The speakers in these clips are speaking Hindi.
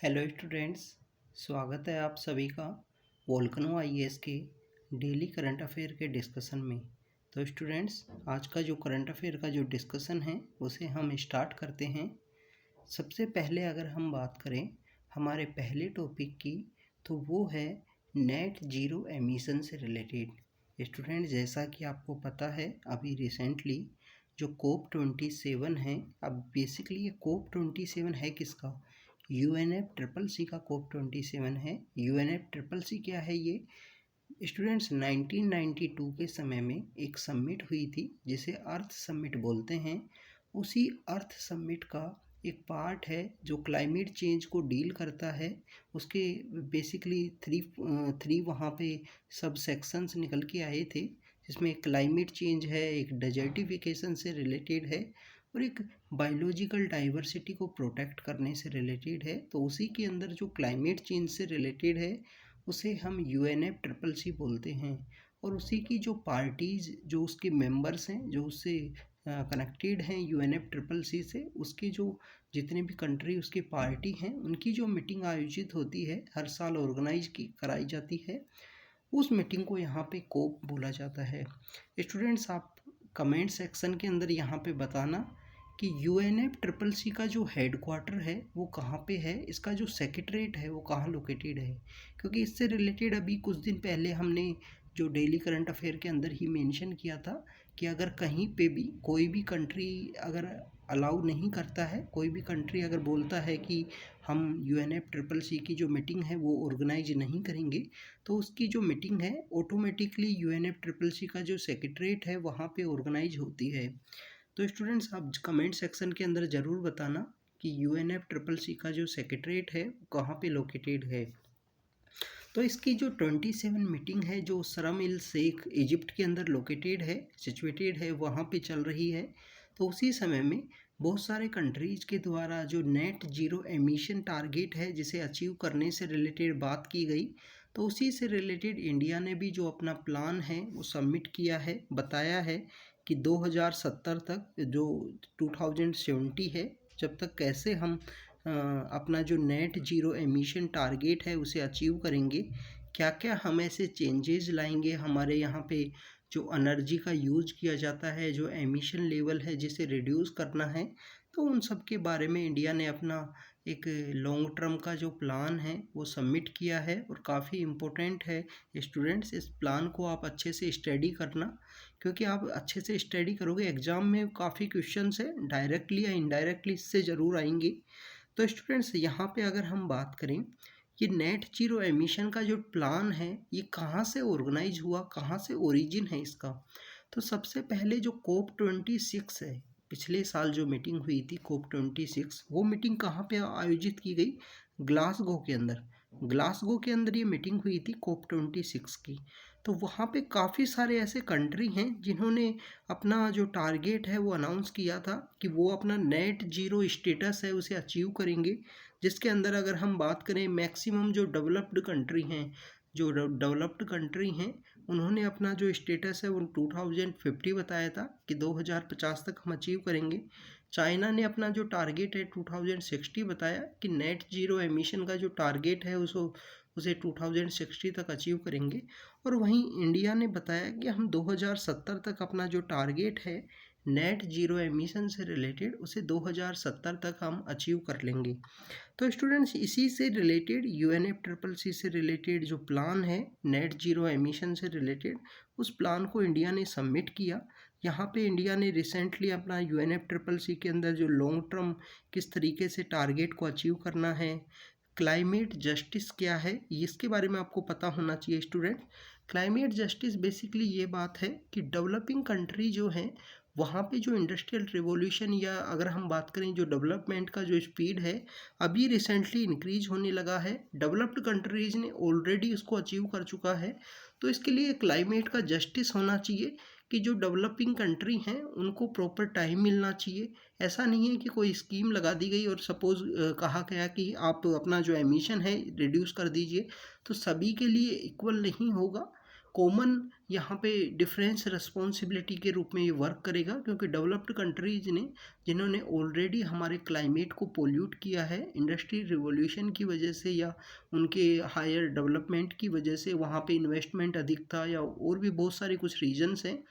हेलो स्टूडेंट्स, स्वागत है आप सभी का वोल्केनो आईएएस के डेली करंट अफेयर के डिस्कशन में। तो स्टूडेंट्स, आज का जो करंट अफेयर का जो डिस्कशन है उसे हम स्टार्ट करते हैं। सबसे पहले अगर हम बात करें हमारे पहले टॉपिक की, तो वो है नेट जीरो एमिशन से रिलेटेड। स्टूडेंट, जैसा कि आपको पता है अभी रिसेंटली जो COP27 है, अब बेसिकली ये COP27 है किसका? UNFCCC का COP27 है। UNFCCC क्या है ये? स्टूडेंट्स, 1992 के समय में एक समिट हुई थी जिसे अर्थ समिट बोलते हैं। उसी अर्थ समिट का एक पार्ट है जो क्लाइमेट चेंज को डील करता है। उसके बेसिकली थ्री वहाँ पे सब सेक्शंस निकल के आए थे, जिसमें क्लाइमेट चेंज है, एक डेजर्टिफिकेशन से रिलेटेड है और एक बायोलॉजिकल डाइवर्सिटी को प्रोटेक्ट करने से रिलेटेड है। तो उसी के अंदर जो क्लाइमेट चेंज से रिलेटेड है उसे हम UNFCCC बोलते हैं। और उसी की जो पार्टीज़, जो उसके मेंबर्स हैं, जो उससे कनेक्टेड हैं UNFCCC से, उसके जो जितने भी कंट्री उसकी पार्टी हैं, उनकी जो मीटिंग आयोजित होती है, हर साल ऑर्गेनाइज की कराई जाती है, उस मीटिंग को यहाँ पे कोप बोला जाता है। स्टूडेंट्स, आप कमेंट सेक्शन के अंदर यहाँ पे बताना कि UNFCCC का जो हेडक्वार्टर है वो कहाँ पे है, इसका जो सेक्रेटरीट है वो कहाँ लोकेटेड है। क्योंकि इससे रिलेटेड अभी कुछ दिन पहले हमने जो डेली करंट अफेयर के अंदर ही मेंशन किया था कि अगर कहीं पे भी कोई भी कंट्री अगर अलाउ नहीं करता है, कोई भी कंट्री अगर बोलता है कि हम UNFCCC की जो मीटिंग है वो ऑर्गेनाइज नहीं करेंगे, तो उसकी जो मीटिंग है ऑटोमेटिकली UNFCCC का जो सेक्रेटरीट है वहाँ पे ऑर्गेनाइज होती है। तो स्टूडेंट्स, आप कमेंट सेक्शन के अंदर ज़रूर बताना कि UNFCCC का जो सेक्रेटरीट है कहाँ पे लोकेटेड है। तो इसकी जो 27 मीटिंग है जो शर्म इल शेख इजिप्ट के अंदर लोकेटेड है, सिचुएटेड है, वहाँ पे चल रही है। तो उसी समय में बहुत सारे कंट्रीज़ के द्वारा जो नेट जीरो एमिशन टारगेट है जिसे अचीव करने से रिलेटेड बात की गई, तो उसी से रिलेटेड इंडिया ने भी जो अपना प्लान है वो सबमिट किया है, बताया है कि 2070 तक, जो 2070 है, जब तक कैसे हम अपना जो नेट जीरो एमिशन टारगेट है उसे अचीव करेंगे, क्या क्या हम ऐसे चेंजेस लाएंगे हमारे यहाँ पे, जो एनर्जी का यूज किया जाता है, जो एमिशन लेवल है जिसे रिड्यूस करना है। तो उन सब के बारे में इंडिया ने अपना एक लॉन्ग टर्म का जो प्लान है वो सबमिट किया है और काफ़ी इम्पोर्टेंट है। स्टूडेंट्स, इस प्लान को आप अच्छे से स्टडी करना, क्योंकि आप अच्छे से स्टडी करोगे एग्ज़ाम में काफ़ी क्वेश्चंस है डायरेक्टली या इनडायरेक्टली इससे ज़रूर आएंगे। तो स्टूडेंट्स, यहाँ पे अगर हम बात करें कि नेट जीरो एमिशन का जो प्लान है ये कहाँ से ऑर्गेनाइज हुआ, कहाँ से ओरिजिन है इसका, तो सबसे पहले जो COP26 है, पिछले साल जो मीटिंग हुई थी COP26, वो मीटिंग कहाँ पे आयोजित की गई? ग्लासगो के अंदर। ग्लासगो के अंदर ये मीटिंग हुई थी COP26 की। तो वहाँ पे काफ़ी सारे ऐसे कंट्री हैं जिन्होंने अपना जो टारगेट है वो अनाउंस किया था कि वो अपना नेट जीरो स्टेटस है उसे अचीव करेंगे, जिसके अंदर अगर हम बात करें मैक्सिमम जो डेवलप्ड कंट्री हैं, जो डेवलप्ड कंट्री हैं, उन्होंने अपना जो स्टेटस है वो 2050 बताया था कि 2050 तक हम अचीव करेंगे। चाइना ने अपना जो टारगेट है 2060 बताया कि नेट जीरो एमिशन का जो टारगेट है उसे 2060 तक अचीव करेंगे। और वहीं इंडिया ने बताया कि हम 2070 तक अपना जो टारगेट है नेट जीरो एमिशन से रिलेटेड उसे 2070 तक हम अचीव कर लेंगे। तो स्टूडेंट्स, इसी से रिलेटेड UNFCCC से रिलेटेड जो प्लान है नेट जीरो एमिशन से रिलेटेड, उस प्लान को इंडिया ने सबमिट किया। यहाँ पे इंडिया ने रिसेंटली अपना UNFCCC के अंदर जो लॉन्ग टर्म किस तरीके से टारगेट को अचीव करना है, क्लाइमेट जस्टिस क्या है, इसके बारे में आपको पता होना चाहिए स्टूडेंट। क्लाइमेट जस्टिस बेसिकली ये बात है कि डेवलपिंग कंट्री जो है वहाँ पे जो इंडस्ट्रियल रिवॉल्यूशन, या अगर हम बात करें जो डेवलपमेंट का जो स्पीड है अभी रिसेंटली इंक्रीज होने लगा है, डेवलप्ड कंट्रीज ने ऑलरेडी उसको अचीव कर चुका है। तो इसके लिए क्लाइमेट का जस्टिस होना चाहिए कि जो डेवलपिंग कंट्री हैं उनको प्रॉपर टाइम मिलना चाहिए। ऐसा नहीं है कि कोई स्कीम लगा दी गई और सपोज़ कहा गया कि आप अपना जो एमिशन है रिड्यूस कर दीजिए, तो सभी के लिए इक्वल नहीं होगा। कॉमन यहाँ पे डिफरेंस रिस्पॉन्सिबिलिटी के रूप में ये वर्क करेगा, क्योंकि डेवलप्ड कंट्रीज ने जिन्होंने ऑलरेडी हमारे क्लाइमेट को पोल्यूट किया है इंडस्ट्री रिवॉल्यूशन की वजह से या उनके हायर डेवलपमेंट की वजह से, वहाँ पे इन्वेस्टमेंट अधिक था या और भी बहुत सारे कुछ रीजंस हैं,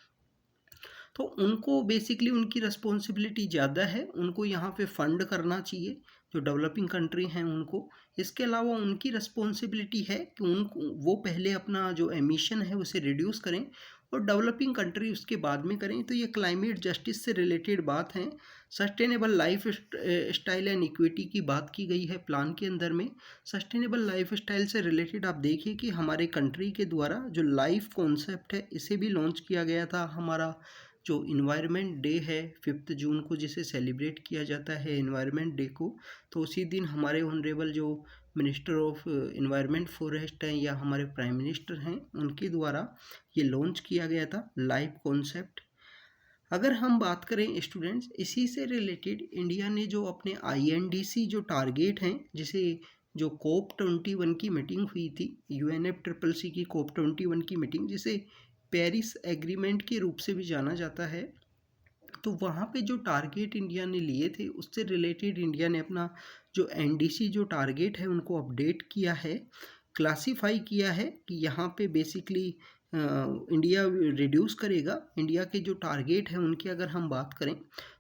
तो उनको बेसिकली उनकी रिस्पॉन्सिबिलिटी ज़्यादा है, उनको यहाँ पे फंड करना चाहिए जो डेवलपिंग कंट्री हैं उनको। इसके अलावा उनकी रिस्पॉन्सिबिलिटी है कि उनको वो पहले अपना जो एमिशन है उसे रिड्यूस करें और डेवलपिंग कंट्री उसके बाद में करें। तो ये क्लाइमेट जस्टिस से रिलेटेड बात है। Sustainable life style and equity की बात की गई है प्लान के अंदर में। सस्टेनेबल लाइफ स्टाइल से रिलेटेड आप देखिए कि हमारे कंट्री के द्वारा जो लाइफ कॉन्सेप्ट है इसे भी लॉन्च किया गया था। हमारा जो इन्वायरमेंट डे है 5 जून को, जिसे सेलिब्रेट किया जाता है इन्वायरमेंट डे को, तो उसी दिन हमारे ऑनरेबल जो मिनिस्टर ऑफ इन्वायरमेंट फॉरेस्ट हैं या हमारे प्राइम मिनिस्टर हैं उनके द्वारा ये लॉन्च किया गया था लाइफ कॉन्सेप्ट। अगर हम बात करें स्टूडेंट्स, इसी से रिलेटेड इंडिया ने जो अपने INDC जो टारगेट हैं, जिसे जो COP21 की मीटिंग हुई थी, UNFCCC की COP21 की मीटिंग, जिसे पेरिस एग्रीमेंट के रूप से भी जाना जाता है, तो वहाँ पे जो टारगेट इंडिया ने लिए थे उससे रिलेटेड इंडिया ने अपना जो NDC जो टारगेट है उनको अपडेट किया है, क्लासीफाई किया है कि यहाँ पे बेसिकली इंडिया रिड्यूस करेगा। इंडिया के जो टारगेट है उनकी अगर हम बात करें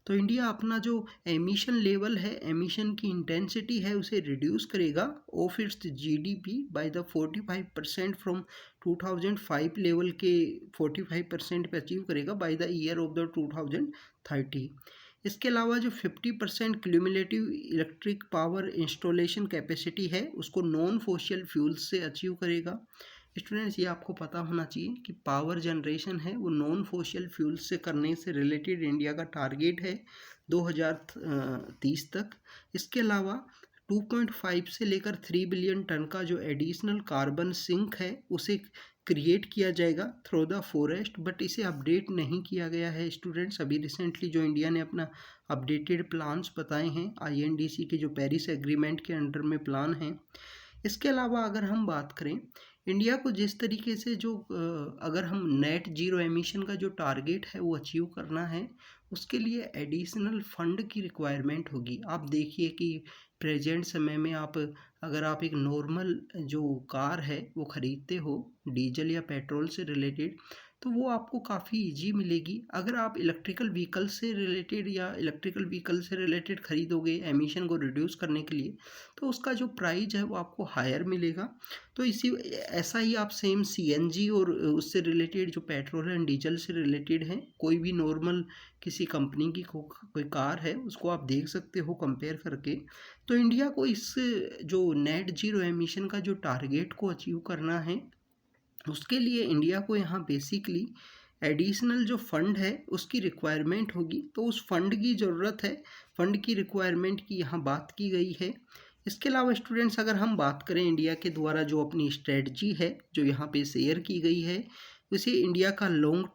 तो इंडिया अपना जो एमिशन लेवल है, एमिशन की इंटेंसिटी है, उसे रिड्यूस करेगा of its GDP by the 45% from 2005 level के 45% पे अचीव करेगा by the year of the 2030। इसके अलावा जो 50% cumulative electric power installation capacity है उसको नॉन फोसिल फ्यूल्स से अचीव करेगा। स्टूडेंट्स, ये आपको पता होना चाहिए कि पावर जनरेशन है वो नॉन फोसिल फ्यूल्स से करने से रिलेटेड इंडिया का टारगेट है 2030 तक। इसके अलावा 2.5 से लेकर 3 बिलियन टन का जो एडिशनल कार्बन सिंक है उसे क्रिएट किया जाएगा थ्रू द फॉरेस्ट, बट इसे अपडेट नहीं किया गया है स्टूडेंट्स। अभी रिसेंटली जो इंडिया ने अपना अपडेटेड प्लान्स बताए हैं INDC के जो पेरिस एग्रीमेंट के अंडर में प्लान हैं। इसके अलावा अगर हम बात करें इंडिया को जिस तरीके से जो अगर हम नेट जीरो एमिशन का जो टारगेट है वो अचीव करना है, उसके लिए एडिशनल फंड की रिक्वायरमेंट होगी। आप देखिए कि प्रेजेंट समय में अगर आप एक नॉर्मल जो कार है वो ख़रीदते हो डीजल या पेट्रोल से रिलेटेड, तो वो आपको काफ़ी इजी मिलेगी। अगर आप इलेक्ट्रिकल व्हीकल से रिलेटेड ख़रीदोगे एमिशन को रिड्यूस करने के लिए, तो उसका जो प्राइस है वो आपको हायर मिलेगा। तो ऐसा ही आप सेम CNG और उससे रिलेटेड जो पेट्रोल एंड डीजल से रिलेटेड हैं, कोई भी नॉर्मल किसी कंपनी की कोई कार है उसको आप देख सकते हो कंपेयर करके। तो इंडिया को इस जो नेट जीरो एमिशन का जो टारगेट को अचीव करना है, उसके लिए इंडिया को यहाँ बेसिकली एडिशनल जो फंड है उसकी रिक्वायरमेंट होगी। तो उस फंड की ज़रूरत है, फंड की रिक्वायरमेंट की यहाँ बात की गई है। इसके अलावा स्टूडेंट्स अगर हम बात करें इंडिया के द्वारा जो अपनी स्ट्रेटजी है जो यहाँ पे शेयर की गई है, उसे इंडिया का लॉन्ग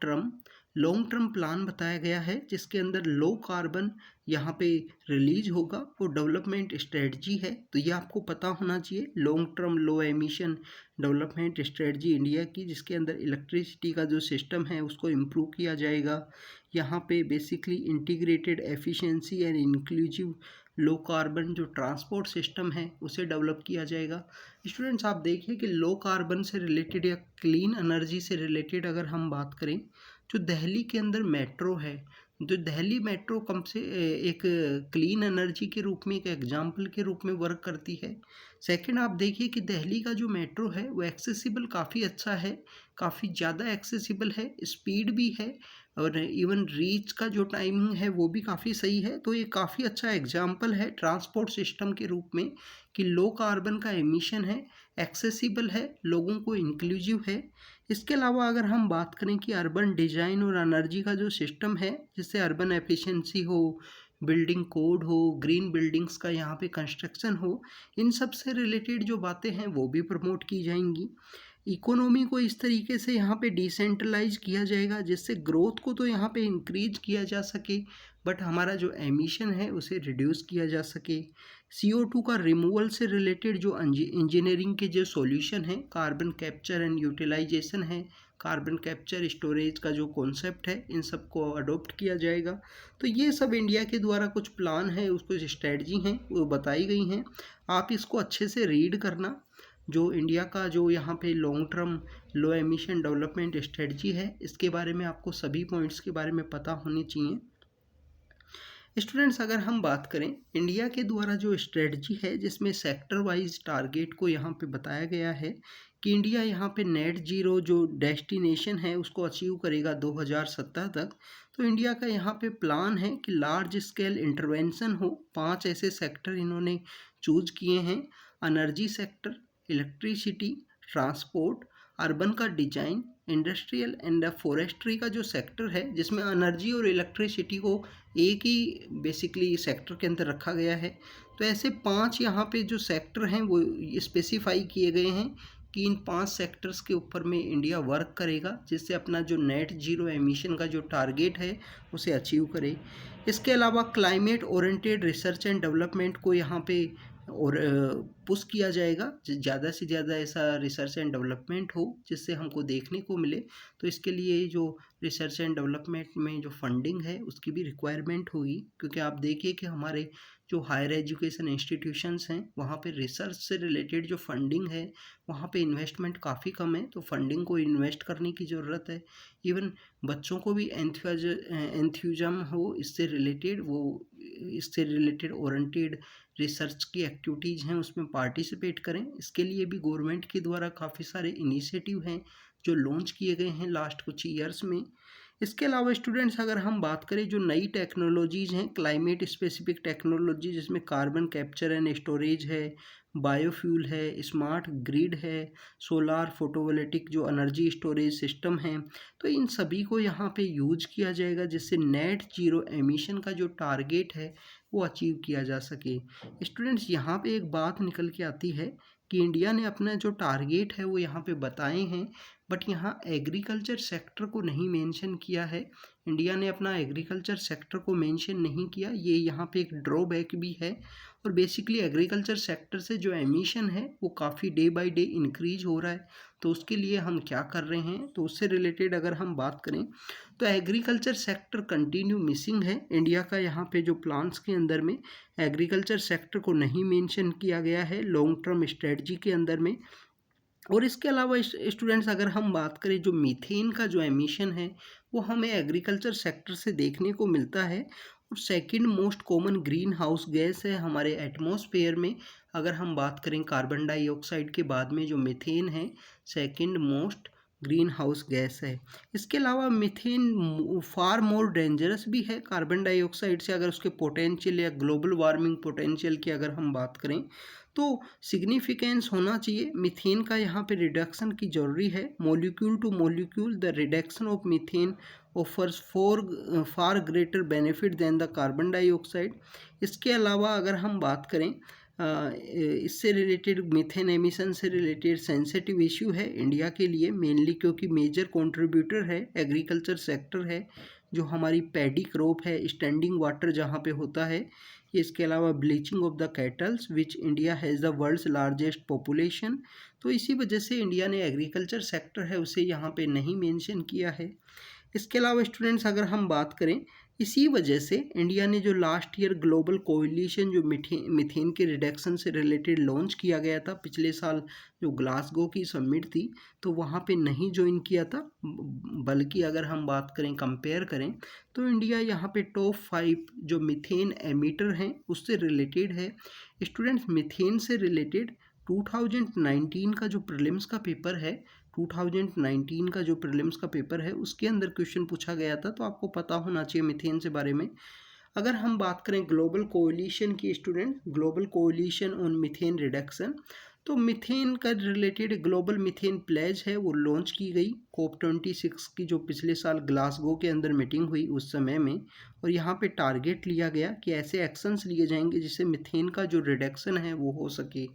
टर्म प्लान बताया गया है, जिसके अंदर लो कार्बन यहाँ पे रिलीज होगा वो डेवलपमेंट स्ट्रेटजी है। तो ये आपको पता होना चाहिए, लॉन्ग टर्म लो एमिशन डेवलपमेंट स्ट्रेटजी इंडिया की, जिसके अंदर इलेक्ट्रिसिटी का जो सिस्टम है उसको इम्प्रूव किया जाएगा। यहाँ पे basically integrated efficiency and inclusive low carbon जो ट्रांसपोर्ट सिस्टम है उसे डेवलप किया जाएगा। स्टूडेंट्स, आप देखिए कि लो कार्बन से रिलेटेड या क्लीन एनर्जी से रिलेटेड अगर हम बात करें, जो दिल्ली के अंदर मेट्रो है, जो दिल्ली मेट्रो कम से एक क्लीन एनर्जी के रूप में एक एग्जाम्पल के रूप में वर्क करती है। सेकंड, आप देखिए कि दिल्ली का जो मेट्रो है वो एक्सेसिबल काफ़ी अच्छा है, काफ़ी ज़्यादा एक्सेसिबल है, स्पीड भी है और इवन रीच का जो टाइमिंग है वो भी काफ़ी सही है। तो ये काफ़ी अच्छा एग्जाम्पल है ट्रांसपोर्ट सिस्टम के रूप में कि लो कार्बन का एमिशन है, एक्सेसिबल है, लोगों को इंक्लूसिव है। इसके अलावा अगर हम बात करें कि अर्बन डिज़ाइन और एनर्जी का जो सिस्टम है, जिससे अर्बन एफिशिएंसी हो, बिल्डिंग कोड हो, ग्रीन बिल्डिंग्स का यहाँ पे कंस्ट्रक्शन हो, इन सब से रिलेटेड जो बातें हैं वो भी प्रमोट की जाएंगी। इकोनॉमी को इस तरीके से यहाँ पे डिसेंट्रलाइज किया जाएगा जिससे ग्रोथ को तो यहाँ पे इंक्रीज किया जा सके, बट हमारा जो एमिशन है उसे रिड्यूस किया जा सके। CO2 का रिमूवल से रिलेटेड जो इंजीनियरिंग के जो सॉल्यूशन है, कार्बन कैप्चर एंड यूटिलाइजेशन है, कार्बन कैप्चर स्टोरेज का जो कॉन्सेप्ट है, इन सब को अडोप्ट किया जाएगा। तो ये सब इंडिया के द्वारा कुछ प्लान है, कुछ स्ट्रेटजी हैं वो बताई गई हैं। आप इसको अच्छे से रीड करना। जो इंडिया का जो यहाँ पे लॉन्ग टर्म लो एमिशन डेवलपमेंट स्ट्रेटजी है, इसके बारे में आपको सभी पॉइंट्स के बारे में पता होनी चाहिए। स्टूडेंट्स, अगर हम बात करें इंडिया के द्वारा जो स्ट्रेटजी है, जिसमें सेक्टर वाइज टारगेट को यहाँ पे बताया गया है कि इंडिया यहाँ पे नेट जीरो जो डेस्टिनेशन है उसको अचीव करेगा 2070 तक। तो इंडिया का यहाँ पे प्लान है कि लार्ज स्केल इंटरवेंशन हो। 5 ऐसे सेक्टर इन्होंने चूज किए हैं: energy sector, electricity, transport, urban का डिजाइन, इंडस्ट्रियल एंड फॉरेस्ट्री का जो सेक्टर है, जिसमें एनर्जी और इलेक्ट्रिसिटी को एक ही बेसिकली सेक्टर के अंदर रखा गया है। तो ऐसे 5 यहाँ पे जो सेक्टर हैं वो स्पेसिफाई किए गए हैं कि इन 5 सेक्टर्स के ऊपर में इंडिया वर्क करेगा, जिससे अपना जो नेट जीरो एमिशन का जो टारगेट है उसे अचीव करे। इसके अलावा climate oriented research and development को यहाँ पे और पुश किया जाएगा, ज़्यादा से ज़्यादा ऐसा रिसर्च एंड डेवलपमेंट हो जिससे हमको देखने को मिले। तो इसके लिए जो रिसर्च एंड डेवलपमेंट में जो फंडिंग है उसकी भी रिक्वायरमेंट होगी, क्योंकि आप देखिए कि हमारे जो हायर एजुकेशन इंस्टीट्यूशंस हैं वहाँ पे रिसर्च से रिलेटेड जो फंडिंग है वहाँ पे इन्वेस्टमेंट काफ़ी कम है। तो फंडिंग को इन्वेस्ट करने की ज़रूरत है। इवन बच्चों को भी एंथ्यूजम हो इससे रिलेटेड, वो इससे रिलेटेड ओरिएंटेड रिसर्च की एक्टिविटीज़ हैं उसमें पार्टिसिपेट करें। इसके लिए भी गवर्नमेंट के द्वारा काफ़ी सारे इनिशिएटिव हैं जो लॉन्च किए गए हैं लास्ट कुछ ईयर्स में। इसके अलावा स्टूडेंट्स, अगर हम बात करें जो नई टेक्नोलॉजीज़ हैं, क्लाइमेट स्पेसिफिक टेक्नोलॉजी, जिसमें कार्बन कैप्चर एंड स्टोरेज है, बायोफ्यूल है, स्मार्ट ग्रिड है, सोलार फोटोवोल्टिक जो एनर्जी स्टोरेज सिस्टम है, तो इन सभी को यहाँ पे यूज किया जाएगा जिससे नेट जीरो एमिशन का जो टारगेट है वो अचीव किया जा सके। स्टूडेंट्स, यहाँ पे एक बात निकल के आती है कि इंडिया ने अपना जो टारगेट है वो यहाँ पे बताए हैं, बट यहाँ एग्रीकल्चर सेक्टर को नहीं मेंशन किया है। इंडिया ने अपना एग्रीकल्चर सेक्टर को मेंशन नहीं किया, ये यहाँ पे एक ड्रॉबैक भी है। और बेसिकली एग्रीकल्चर सेक्टर से जो एमिशन है वो काफ़ी डे बाय डे इंक्रीज हो रहा है। तो उसके लिए हम क्या कर रहे हैं, तो उससे रिलेटेड अगर हम बात करें तो एग्रीकल्चर सेक्टर कंटिन्यू मिसिंग है। इंडिया का यहाँ पे जो प्लान्स के अंदर में एग्रीकल्चर सेक्टर को नहीं मेंशन किया गया है लॉन्ग टर्म स्ट्रेटजी के अंदर में। और इसके अलावा स्टूडेंट्स, अगर हम बात करें जो मीथेन का जो एमिशन है वो हमें एग्रीकल्चर सेक्टर से देखने को मिलता है। और second most common green house gas है हमारे एटमॉस्फेयर में। अगर हम बात करें कार्बन डाइऑक्साइड के बाद में जो मीथेन है second most green house gas है। इसके अलावा मीथेन फार मोर डेंजरस भी है कार्बन डाइऑक्साइड से। अगर उसके पोटेंशियल या ग्लोबल वार्मिंग पोटेंशियल की अगर हम बात करें तो सिग्निफिकेंस होना चाहिए। मीथेन का यहाँ पे रिडक्शन की जरूरी है। Molecule to molecule the reduction of methane offers far greater benefit than the carbon dioxide. इसके अलावा अगर हम बात करें इससे रिलेटेड मीथेन एमिशन से रिलेटेड सेंसिटिव इशू है इंडिया के लिए मेनली, क्योंकि मेजर कंट्रीब्यूटर है एग्रीकल्चर सेक्टर है। जो हमारी पैडी क्रॉप है, स्टैंडिंग वाटर जहाँ पे होता है। इसके अलावा belching of the cattles which India has the world's largest population. तो इसी वजह से इंडिया ने एग्रीकल्चर सेक्टर है उसे यहाँ पे नहीं मेंशन किया है। इसके अलावा स्टूडेंट्स, अगर हम बात करें इसी वजह से इंडिया ने जो लास्ट ईयर ग्लोबल कोएलिशन जो मीथेन के रिडक्शन से रिलेटेड लॉन्च किया गया था पिछले साल, जो ग्लासगो की समिट थी, तो वहाँ पे नहीं ज्वाइन किया था। बल्कि अगर हम बात करें कंपेयर करें तो इंडिया यहाँ पे टॉप 5 जो मीथेन एमिटर हैं उससे रिलेटेड है। स्टूडेंट्स, मीथेन से रिलेटेड 2019 का जो प्रीलिम्स का पेपर है, 2019 का जो प्रीलिम्स का पेपर है उसके अंदर क्वेश्चन पूछा गया था, तो आपको पता होना चाहिए मीथेन से बारे में। अगर हम बात करें ग्लोबल कोएलिशन की student, global coalition on methane reduction, तो मीथेन का रिलेटेड ग्लोबल मीथेन प्लेज है वो लॉन्च की गई COP26 की जो पिछले साल ग्लासगो के अंदर मीटिंग हुई उस समय में। और यहाँ पे टारगेट लिया गया कि ऐसे एक्शंस लिए जाएंगे जिससे मीथेन का जो रिडक्शन है वो हो सके।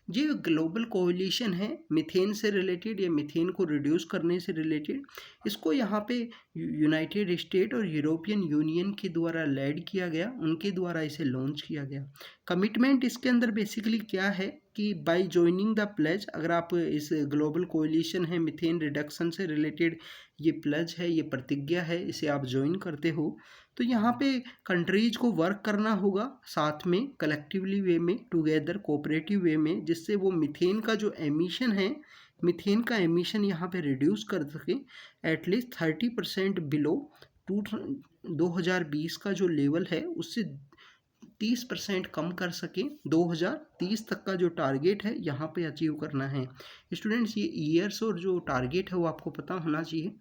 जो ग्लोबल कोलिशन है मीथेन से रिलेटेड या मीथेन को रिड्यूस करने से रिलेटेड, इसको यहाँ पे यूनाइटेड स्टेट और यूरोपियन यूनियन के द्वारा लेड किया गया, उनके द्वारा इसे लॉन्च किया गया। कमिटमेंट इसके अंदर बेसिकली क्या है कि बाय ज्वाइनिंग द प्लेज, अगर आप इस ग्लोबल कोलिशन है मीथेन रिडक्शन से रिलेटेड, ये प्लेज है, ये प्रतिज्ञा है, इसे आप ज्वाइन करते हो तो यहाँ पे कंट्रीज को वर्क करना होगा साथ में, कलेक्टिवली वे में, टुगेदर कोऑपरेटिव वे में, जिससे वो मीथेन का जो एमिशन है, मीथेन का एमिशन यहाँ पे रिड्यूस कर सके एटलीस्ट 30% बिलो 2020 का जो लेवल है उससे 30% कम कर सके। 2030 तक का जो टारगेट है यहाँ पे अचीव करना है। स्टूडेंट्स, ये ईयर्स और जो टारगेट है वो आपको पता होना चाहिए।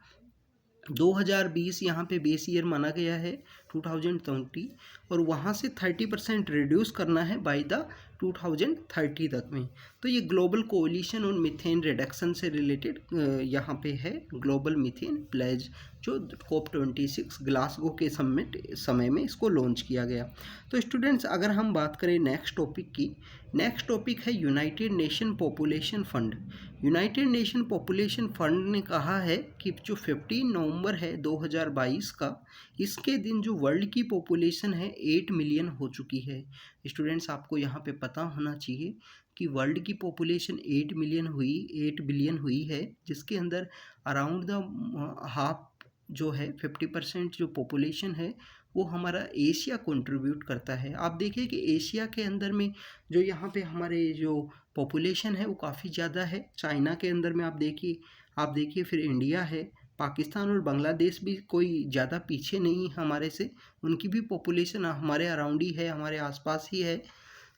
2020 यहाँ पे बेस ईयर माना गया है 2020, और वहाँ से 30% रिड्यूस करना है बाय द 2030 तक में। तो ये ग्लोबल कोलिशन और मीथेन रिडक्शन से रिलेटेड यहाँ पे है ग्लोबल मीथेन प्लेज, जो COP26 ग्लासगो के समय में इसको लॉन्च किया गया। तो स्टूडेंट्स, अगर हम बात करें नेक्स्ट टॉपिक की, नेक्स्ट टॉपिक है United nation population fund. United nation population fund ने कहा है कि जो 15 नवंबर है 2022 का, इसके दिन जो वर्ल्ड की पॉपुलेशन है 8 मिलियन हो चुकी है। स्टूडेंट्स, आपको यहाँ पे पता होना चाहिए कि वर्ल्ड की पॉपुलेशन 8 बिलियन हुई है, जिसके अंदर अराउंड द हाफ जो है 50% जो पॉपुलेशन है वो हमारा एशिया कंट्रीब्यूट करता है। आप देखिए कि एशिया के अंदर में जो यहाँ पे हमारे जो पॉपुलेशन है वो काफ़ी ज़्यादा है। चाइना के अंदर में आप देखिए फिर इंडिया है, पाकिस्तान और बांग्लादेश भी कोई ज़्यादा पीछे नहीं है हमारे से, उनकी भी पॉपुलेशन हमारे अराउंड ही है, हमारे आसपास ही है।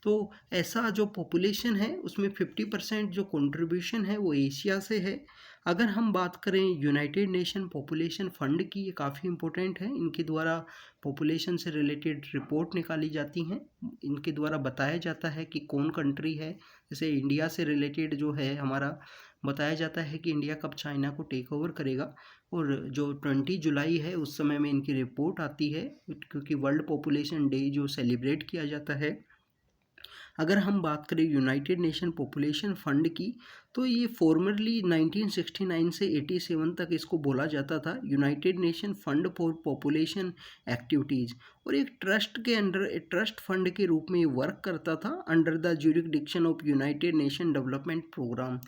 तो ऐसा जो पॉपुलेशन है उसमें 50% जो कंट्रीब्यूशन है वो एशिया से है। अगर हम बात करें यूनाइटेड नेशन पॉपुलेशन फ़ंड की, ये काफ़ी इम्पोर्टेंट है, इनके द्वारा पॉपुलेशन से रिलेटेड रिपोर्ट निकाली जाती हैं, इनके द्वारा बताया जाता है कि कौन कंट्री है। जैसे इंडिया से रिलेटेड जो है हमारा बताया जाता है कि इंडिया कब चाइना को टेक ओवर करेगा, और जो 20 जुलाई है उस समय में इनकी रिपोर्ट आती है, क्योंकि वर्ल्ड पॉपुलेशन डे जो सेलिब्रेट किया जाता है। अगर हम बात करें यूनाइटेड नेशन पॉपुलेशन फ़ंड की, तो ये फॉर्मरली 1969 से 87 तक इसको बोला जाता था United nation fund for population activities, और एक ट्रस्ट के अंडर, एक ट्रस्ट फंड के रूप में ये वर्क करता था under the jurisdiction of United Nation development programme.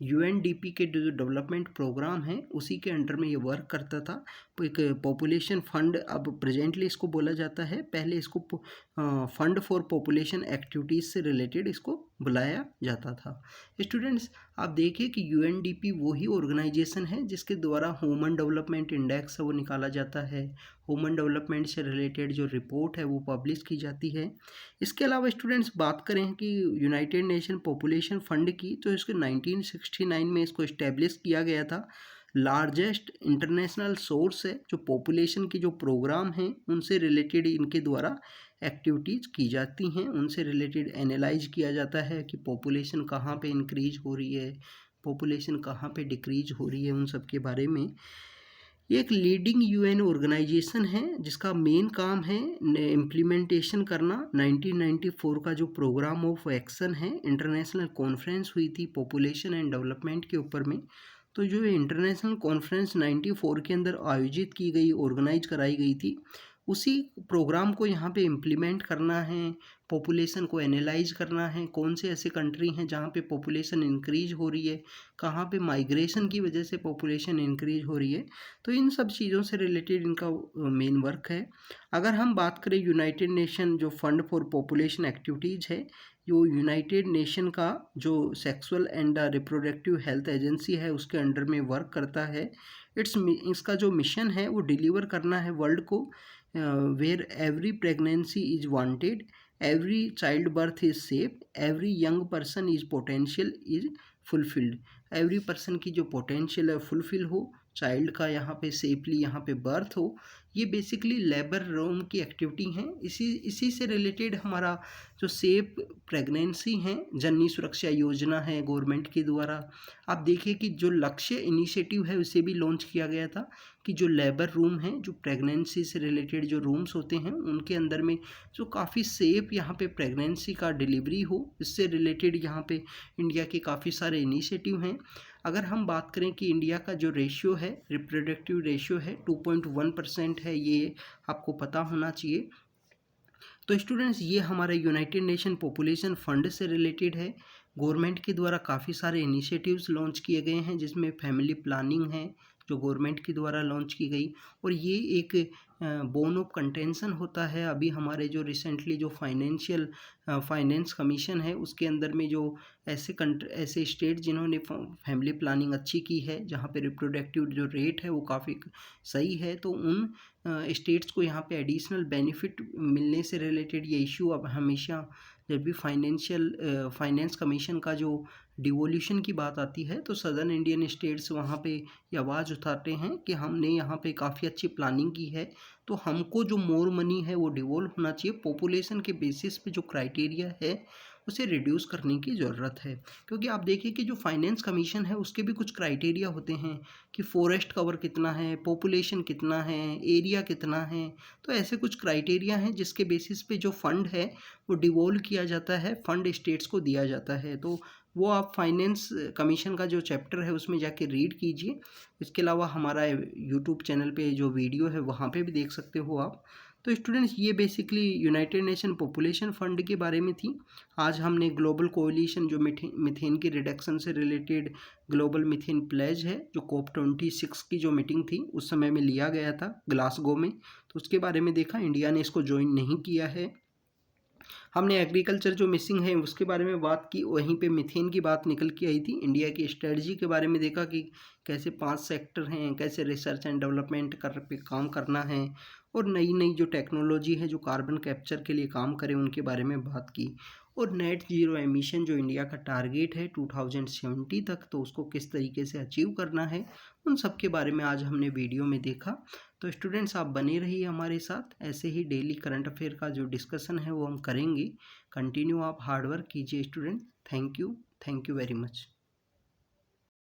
UNDP के जो डेवलपमेंट प्रोग्राम है उसी के अंडर में ये वर्क करता था। तो एक पॉपुलेशन फ़ंड अब प्रेजेंटली इसको बोला जाता है, पहले इसको फंड फॉर पॉपुलेशन एक्टिविटीज़ से रिलेटेड इसको बुलाया जाता था। स्टूडेंट्स, आप देखिए कि UNDP वही ऑर्गेनाइजेशन है जिसके द्वारा ह्यूमन डेवलपमेंट इंडेक्स है वो निकाला जाता है, ह्यूमन डेवलपमेंट से रिलेटेड जो रिपोर्ट है वो पब्लिश की जाती है। इसके अलावा स्टूडेंट्स, बात करें कि यूनाइटेड नेशन पॉपुलेशन फ़ंड की, तो इसके 1969 में इसको इस्टेब्लिश किया गया था। लार्जेस्ट इंटरनेशनल सोर्स है, जो पॉपुलेशन की जो प्रोग्राम हैं उनसे रिलेटेड इनके द्वारा एक्टिविटीज़ की जाती हैं, उनसे रिलेटेड एनालाइज किया जाता है कि पॉपुलेशन कहाँ पे इंक्रीज हो रही है, पॉपुलेशन कहाँ पे डिक्रीज हो रही है, उन सब के बारे में। ये एक लीडिंग UN ऑर्गेनाइजेशन है जिसका मेन काम है इम्प्लीमेंटेशन करना। 1994 का जो प्रोग्राम ऑफ एक्शन है, इंटरनेशनल कॉन्फ्रेंस हुई थी पॉपुलेशन एंड डेवलपमेंट के ऊपर में, तो जो इंटरनेशनल कॉन्फ्रेंस 94 के अंदर आयोजित की गई, ऑर्गेनाइज कराई गई थी, उसी प्रोग्राम को यहाँ पे इम्प्लीमेंट करना है, पॉपुलेशन को एनालाइज करना है, कौन से ऐसे कंट्री हैं जहाँ पे पॉपुलेशन इंक्रीज हो रही है, कहाँ पे माइग्रेशन की वजह से पॉपुलेशन इंक्रीज हो रही है। तो इन सब चीज़ों से रिलेटेड इनका मेन वर्क है। अगर हम बात करें यूनाइटेड नेशन जो फंड फॉर पॉपुलेशन एक्टिविटीज़ है, जो यूनाइटेड नेशन का जो sexual and reproductive health agency है उसके अंडर में वर्क करता है। इसका जो मिशन है वो डिलीवर करना है वर्ल्ड को, where every pregnancy is wanted, every child birth is safe, every young person is potential is fulfilled. Every person की जो पोटेंशियल है फुलफिल हो, चाइल्ड का यहाँ पे सेफली यहाँ पे बर्थ हो, ये बेसिकली लेबर रूम की एक्टिविटी हैं। इसी से रिलेटेड हमारा जो सेफ प्रेगनेंसी है, जननी सुरक्षा योजना है गवर्नमेंट के द्वारा। आप देखिए कि जो लक्ष्य इनिशिएटिव है उसे भी लॉन्च किया गया था कि जो लेबर रूम है, जो प्रेगनेंसी से रिलेटेड जो रूम्स होते हैं उनके अंदर में जो काफ़ी सेफ यहाँ पे प्रेगनेंसी का डिलीवरी हो, इससे रिलेटेड यहाँ पे इंडिया के काफ़ी सारे इनिशिएटिव हैं। अगर हम बात करें कि इंडिया का जो रेशियो है, रिप्रोडक्टिव रेशियो है 2.1% है, ये आपको पता होना चाहिए। तो स्टूडेंट्स, ये हमारे यूनाइटेड नेशन पॉपुलेशन फंड से रिलेटेड है। गवर्नमेंट के द्वारा काफ़ी सारे इनिशिएटिव्स लॉन्च किए गए हैं, जिसमें फैमिली प्लानिंग है जो गवर्नमेंट के द्वारा लॉन्च की गई, और ये एक बोन ऑफ कंटेंशन होता है। अभी हमारे जो रिसेंटली जो फाइनेंस कमीशन है उसके अंदर में जो ऐसे स्टेट जिन्होंने फैमिली प्लानिंग अच्छी की है, जहाँ पे रिप्रोडक्टिव जो रेट है वो काफ़ी सही है, तो उन स्टेट्स को यहाँ पे एडिशनल बेनिफिट मिलने से रिलेटेड ये इशू अब हमेशा जब भी फाइनेंस कमीशन का जो डिवोल्यूशन की बात आती है तो सदर्न इंडियन स्टेट्स वहाँ पे ये आवाज़ उठाते हैं कि हमने यहाँ पे काफ़ी अच्छी प्लानिंग की है, तो हमको जो मोर मनी है वो डिवोल्व होना चाहिए। पॉपुलेशन के बेसिस पे जो क्राइटेरिया है उसे रिड्यूस करने की ज़रूरत है, क्योंकि आप देखिए कि जो फाइनेंस कमीशन है उसके भी कुछ क्राइटेरिया होते हैं कि फॉरेस्ट कवर कितना है, पॉपुलेशन कितना है, एरिया कितना है। तो ऐसे कुछ क्राइटेरिया हैं जिसके बेसिस पे जो फंड है वो डिवोल्व किया जाता है, फंड स्टेट्स को दिया जाता है। तो वो आप फाइनेंस कमीशन का जो चैप्टर है उसमें जाके रीड कीजिए। इसके अलावा हमारा यूट्यूब चैनल पे जो वीडियो है वहाँ पे भी देख सकते हो आप। तो स्टूडेंट्स, ये basically United nation population fund के बारे में थी। आज हमने ग्लोबल कोएलिशन जो मीथेन की रिडक्शन से रिलेटेड ग्लोबल मीथेन प्लेज है, जो COP26 की जो मीटिंग थी उस समय में लिया गया था ग्लासगो में, तो उसके बारे में देखा। इंडिया ने इसको ज्वाइन नहीं किया है। हमने एग्रीकल्चर जो मिसिंग है उसके बारे में बात की, वहीं पे मीथेन की बात निकल के आई थी। इंडिया की स्ट्रेटजी के बारे में देखा कि कैसे 5 सेक्टर हैं, कैसे रिसर्च एंड डेवलपमेंट पे काम करना है, और नई नई जो टेक्नोलॉजी है जो कार्बन कैप्चर के लिए काम करे उनके बारे में बात की। और नेट ज़ीरो एमिशन जो इंडिया का टारगेट है 2070 तक, तो उसको किस तरीके से अचीव करना है, उन सब के बारे में आज हमने वीडियो में देखा। तो स्टूडेंट्स, आप बने रहिए हमारे साथ, ऐसे ही डेली करंट अफेयर का जो डिस्कशन है वो हम करेंगे। कंटिन्यू आप हार्ड वर्क कीजिए student. Thank you very much.